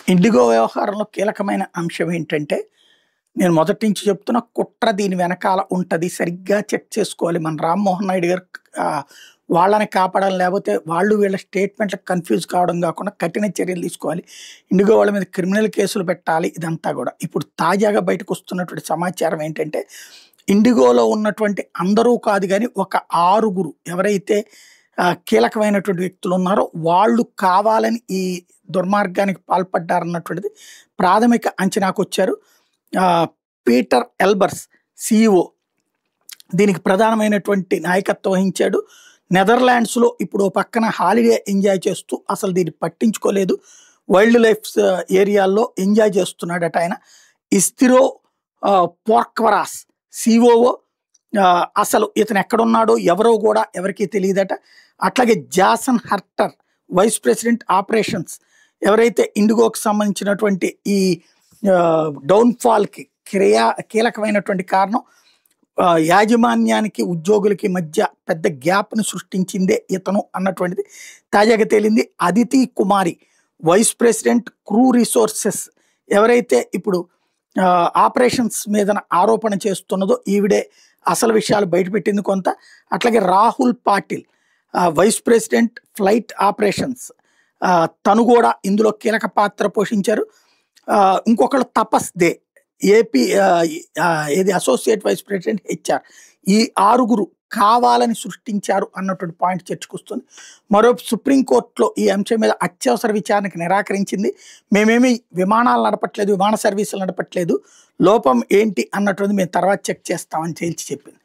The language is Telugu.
ఇండిగో వ్యవహారంలో కీలకమైన అంశం ఏంటంటే, నేను మొదటి నుంచి చెప్తున్నా కుట్ర దీని వెనకాల ఉంటది. సరిగ్గా చెక్ చేసుకోవాలి. మన రామ్మోహన్ నాయుడు గారు ఆహ్, వాళ్ళని కాపాడాలి. లేపోతే వాళ్ళు వీళ్ళ స్టేట్మెంట్‌లకు కన్‌ఫ్యూజ్ కావడం గాకుండా కఠిన చర్యలు తీసుకోవాలి. ఇండిగో వాళ్ళ మీద క్రిమినల్ కేసులు పెట్టాలి. ఇదంతా గూడా. ఇప్పుడు తాజాగా బయటకొస్తున్నటువంటి సమాచారం ఏంటంటే, ఇండిగోలో ఉన్నటువంటి అందరూ కాదు గానీ, ఒక 6గురు ఎవరైతే కీలకమైనటువంటి వ్యక్తులున్నారో, వాళ్ళు కావాలని ఈ దుర్మార్గానికి పాల్పడ్డారన్నటువంటిది ప్రాథమిక అంచనాకొచ్చారు. ఆహ్, పీటర్ ఎల్బర్స్ సీఈఓ దీనికి ప్రధానమైనటువంటి నాయకత్వం వహించాడు. నెదర్లాండ్స్‌లో ఇప్పుడు ఓ పక్కన హాలిడే ఎంజాయ్ చేస్తూ అసలు దీన్ని పట్టించుకోలేదు. వైల్డ్ లైఫ్స్ ఏరియాల్లో ఎంజాయ్ చేస్తున్నాడట ఆయన. ఇస్తిరో పోర్క్వరాస్ సీఓఓ అసలు ఇతను ఎక్కడున్నాడో ఎవరో గూడా ఎవరికీ తెలీదట. అట్లాగే జాసన్ హర్టర్ వైస్ ప్రెసిడెంట్ ఆపరేషన్స్ ఎవరైతే ఇండిగోకి సంబంధించినటువంటి ఈ డౌన్‌ఫాల్‌కి కీలకమైనటువంటి కారణం యాజమాన్యానికి, ఉద్యోగులకి మధ్య పెద్ద గ్యాప్‌ని సృష్టించిందే ఇతను అన్నటువంటిది తాజాగా తేలింది. అదితి కుమారి వైస్ ప్రెసిడెంట్ క్రూ రిసోర్సెస్ ఎవరైతే ఇప్పుడు ఆపరేషన్స్ మీదన ఆరోపణ చేస్తున్నదో ఈవిడే అసలు విషయాలు బయటపెట్టింది కొంత. అట్లాగే Rahul Patil vice president flight operations తను కూడా ఇందులో కీలక పాత్ర పోషించారు. ఇంకొకళ్ళు తపస్ దే ఏపీ ఏది అసోసియేట్ వైస్ ప్రెసిడెంట్ హెచ్ఆర్. ఈ 6గురు కావాలని సృష్టించారు అన్నటువంటి పాయింట్ చర్చకొస్తుంది. మరోవైపు సుప్రీంకోర్టులో ఈ అంశం మీద అత్యవసర విచారణకు నిరాకరించింది. మేమేమి విమానాలు నడపట్లేదు, విమాన సర్వీసులు నడపట్లేదు, లోపం ఏంటి అన్నటువంటిది మేము తర్వాత చెక్ చేస్తామని తేల్చి చెప్పింది.